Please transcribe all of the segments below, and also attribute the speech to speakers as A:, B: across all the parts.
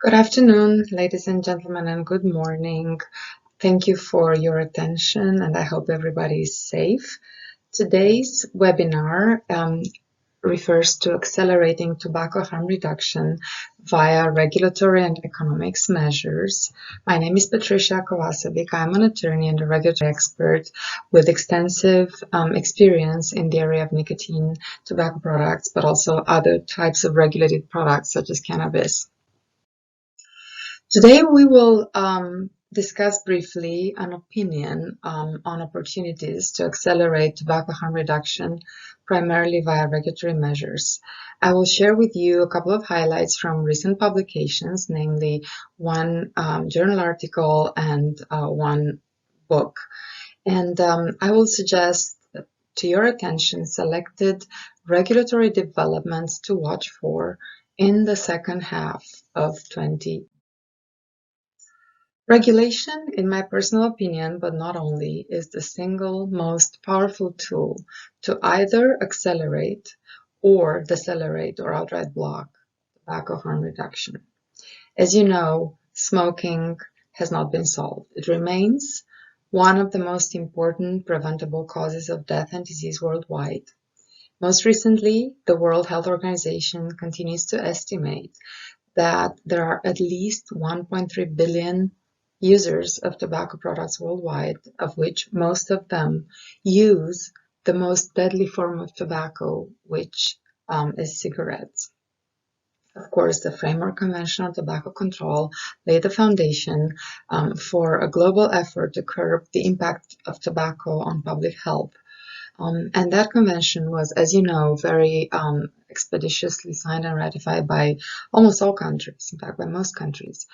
A: Good afternoon, ladies and gentlemen, and good morning. Thank you for your attention, and I hope everybody is safe. Today's webinar refers to accelerating tobacco harm reduction via regulatory and economics measures. My name is Patricia Kovacevic. I'm an attorney and a regulatory expert with extensive experience in the area of nicotine, tobacco products, but also other types of regulated products such as cannabis. Today we will discuss briefly an opinion on opportunities to accelerate tobacco harm reduction, primarily via regulatory measures. I will share with you a couple of highlights from recent publications, namely one journal article and one book. And I will suggest to your attention selected regulatory developments to watch for in the second half of 2020. Regulation, in my personal opinion, but not only, is the single most powerful tool to either accelerate or decelerate or outright block tobacco harm reduction. As you know, smoking has not been solved. It remains one of the most important preventable causes of death and disease worldwide. Most recently, the World Health Organization continues to estimate that there are at least 1.3 billion users of tobacco products worldwide, of which most of them use the most deadly form of tobacco, which is cigarettes. Of course, the Framework Convention on Tobacco Control laid the foundation for a global effort to curb the impact of tobacco on public health. And that convention was, as you know, very expeditiously signed and ratified by almost all countries, in fact, by most countries.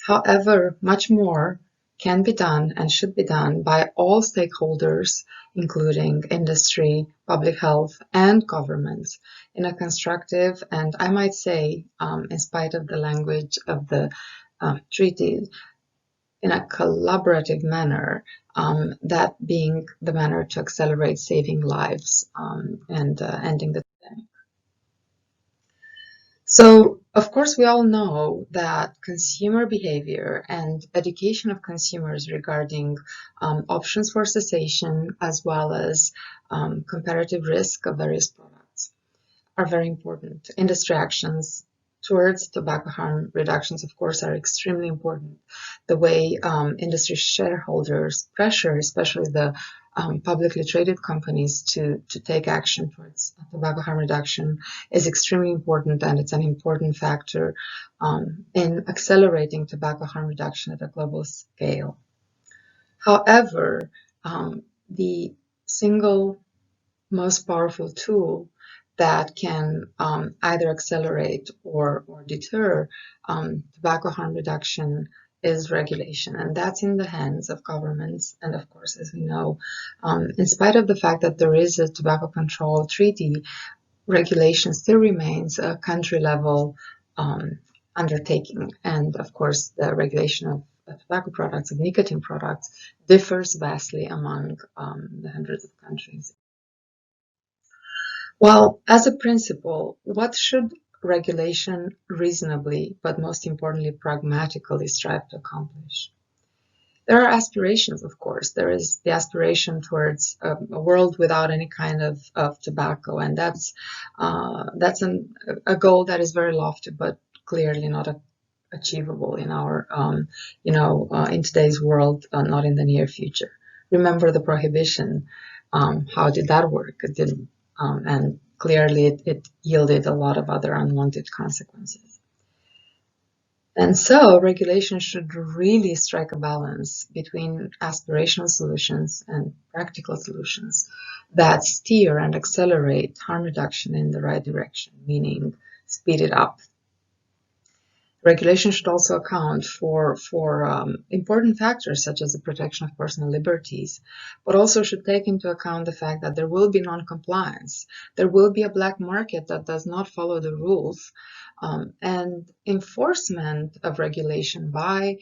A: However, much more can be done and should be done by all stakeholders, including industry, public health, and governments, in a constructive and, I might say, in spite of the language of the treaty, in a collaborative manner, that being the manner to accelerate saving lives and ending the pandemic. So, of course, we all know that consumer behavior and education of consumers regarding options for cessation as well as comparative risk of various products are very important. Industry actions towards tobacco harm reductions, of course, are extremely important. The way industry shareholders pressure, especially the publicly traded companies, to take action towards tobacco harm reduction is extremely important, and it's an important factor in accelerating tobacco harm reduction at a global scale. However, the single most powerful tool that can either accelerate or deter tobacco harm reduction is regulation, and that's in the hands of governments. And of course, as we know, in spite of the fact that there is a tobacco control treaty, regulation still remains a country-level undertaking. And of course, the regulation of tobacco products, of nicotine products, differs vastly among the hundreds of countries. Well, as a principle, what should regulation reasonably, but most importantly, pragmatically strive to accomplish? There are aspirations, of course. There is the aspiration towards a world without any kind of tobacco, and that's a goal that is very lofty, but clearly not achievable in our, in today's world, not in the near future. Remember the prohibition. How did that work? It didn't. And clearly it yielded a lot of other unwanted consequences. And so regulation should really strike a balance between aspirational solutions and practical solutions that steer and accelerate harm reduction in the right direction, meaning speed it up. Regulation should also account for important factors such as the protection of personal liberties, but also should take into account the fact that there will be non-compliance. There will be a black market that does not follow the rules, and enforcement of regulation by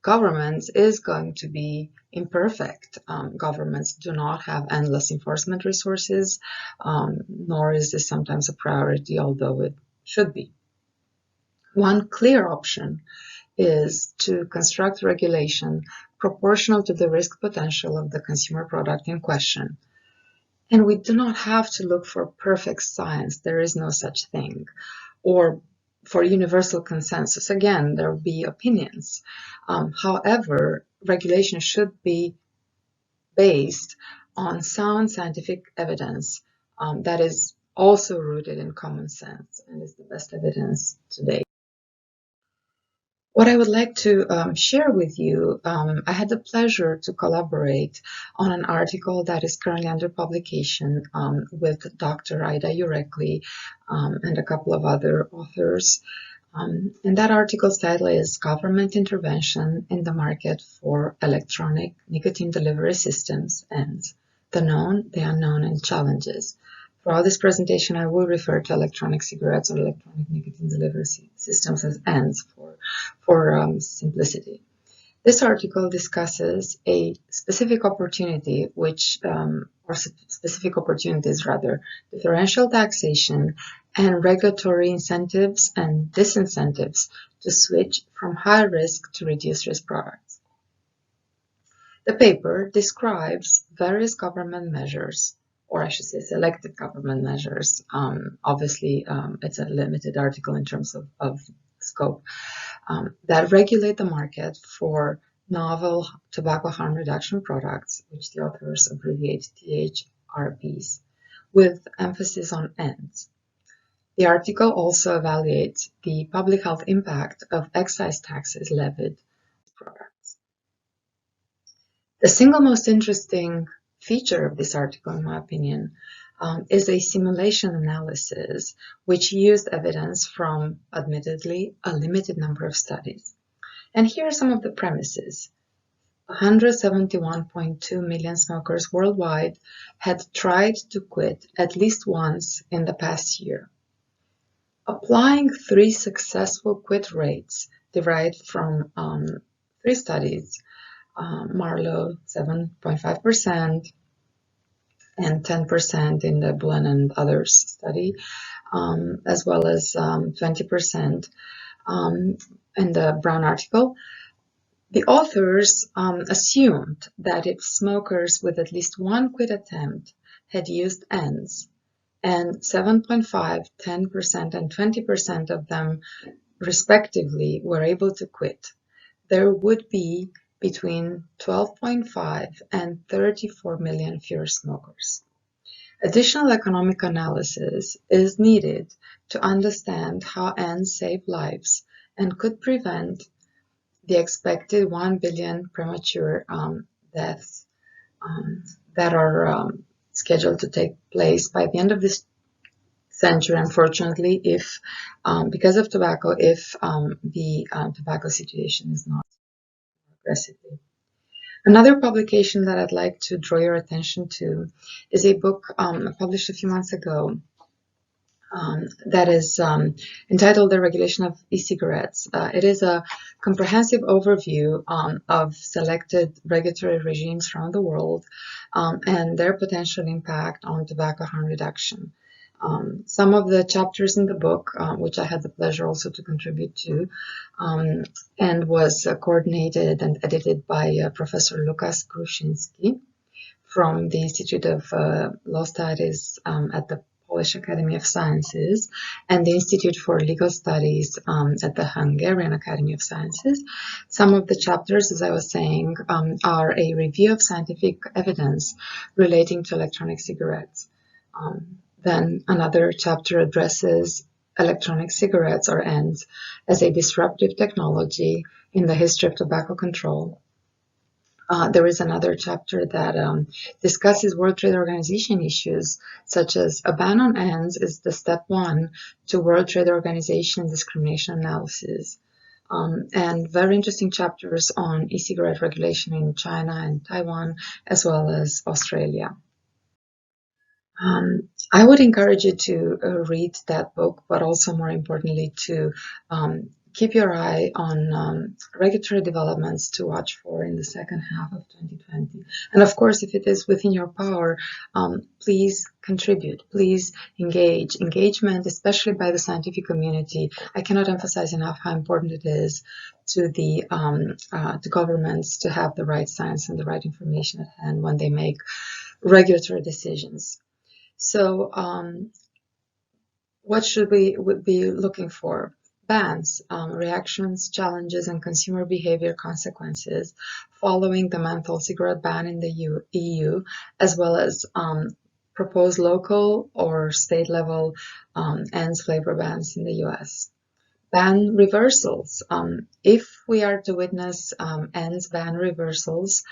A: governments is going to be imperfect. Governments do not have endless enforcement resources, nor is this sometimes a priority, although it should be. One clear option is to construct regulation proportional to the risk potential of the consumer product in question. And we do not have to look for perfect science. There is no such thing. Or for universal consensus. Again, there will be opinions. However, regulation should be based on sound scientific evidence that is also rooted in common sense and is the best evidence today. What I would like to share with you, I had the pleasure to collaborate on an article that is currently under publication with Dr. Ida Urekli and a couple of other authors. And that article's title is Government Intervention in the Market for Electronic Nicotine Delivery Systems, ENDS, the Known, the Unknown, and Challenges. Throughout this presentation, I will refer to electronic cigarettes or electronic nicotine delivery systems as ENDS for simplicity. This article discusses a specific opportunity, specific opportunities rather, differential taxation and regulatory incentives and disincentives to switch from high risk to reduced risk products. The paper describes various government measures, or I should say selected government measures. Obviously, it's a limited article in terms of scope, that regulate the market for novel tobacco harm reduction products, which the authors abbreviate THRPs, with emphasis on ENDS. The article also evaluates the public health impact of excise taxes levied on products. The single most interesting feature of this article, in my opinion, is a simulation analysis which used evidence from, admittedly, a limited number of studies. And here are some of the premises. 171.2 million smokers worldwide had tried to quit at least once in the past year. Applying 3 successful quit rates derived from 3 studies, Marlowe 7.5% and 10% in the Bullen and others study, as well as 20% in the Brown article. The authors assumed that if smokers with at least one quit attempt had used ENDS, and 7.5%, 10%, and 20% of them respectively were able to quit, there would be between 12.5 and 34 million fewer smokers. Additional economic analysis is needed to understand how ENDS save lives and could prevent the expected 1 billion premature deaths that are scheduled to take place by the end of this century, unfortunately, if because of tobacco, if the tobacco situation is not aggressively. Another publication that I'd like to draw your attention to is a book published a few months ago that is entitled The Regulation of E-Cigarettes. It is a comprehensive overview of selected regulatory regimes around the world and their potential impact on tobacco harm reduction. Some of the chapters in the book, which I had the pleasure also to contribute to, and was coordinated and edited by Professor Lukas Kruszyński from the Institute of Law Studies at the Polish Academy of Sciences and the Institute for Legal Studies at the Hungarian Academy of Sciences. Some of the chapters, as I was saying, are a review of scientific evidence relating to electronic cigarettes. Then another chapter addresses electronic cigarettes or ENDS as a disruptive technology in the history of tobacco control. There is another chapter that discusses World Trade Organization issues, such as a ban on ENDS is the step 1 to World Trade Organization discrimination analysis. And very interesting chapters on e-cigarette regulation in China and Taiwan, as well as Australia. I would encourage you to read that book, but also more importantly to keep your eye on regulatory developments to watch for in the second half of 2020. And of course, if it is within your power, please contribute, please engage. Engagement, especially by the scientific community, I cannot emphasize enough how important it is to the to governments to have the right science and the right information at hand when they make regulatory decisions. So what should we be looking for? Bans, reactions, challenges, and consumer behavior consequences following the menthol cigarette ban in the EU, as well as proposed local or state level ENDS flavor bans in the US. Ban reversals. If we are to witness ENDS ban reversals,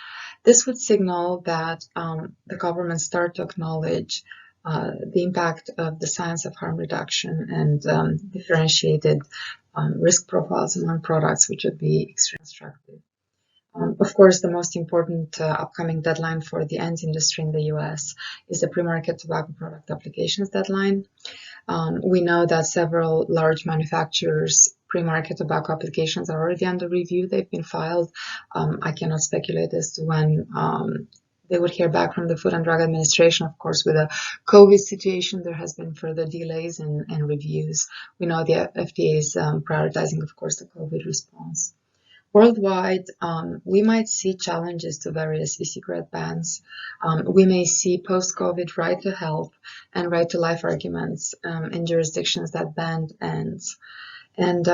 A: this would signal that the government start to acknowledge the impact of the science of harm reduction and differentiated risk profiles among products, which would be extremely constructive. Of course, the most important upcoming deadline for the ENDS industry in the US is the pre-market tobacco product applications deadline. We know that several large manufacturers' pre-market tobacco applications are already under review. They've been filed. I cannot speculate as to when they would hear back from the Food and Drug Administration. Of course, with the COVID situation, there has been further delays and reviews. We know the FDA is prioritizing, of course, the COVID response. Worldwide, we might see challenges to various e-cigarette bans. We may see post-COVID right to health and right to life arguments in jurisdictions that banned ENDS. And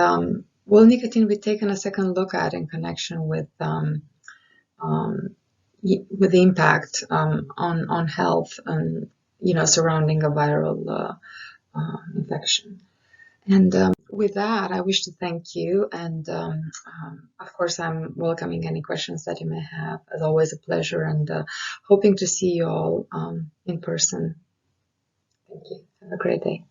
A: will nicotine be taken a second look at in connection with the impact on health and surrounding a viral infection? And with that, I wish to thank you. And of course, I'm welcoming any questions that you may have. As always, a pleasure, and hoping to see you all in person. Thank you. Have a great day.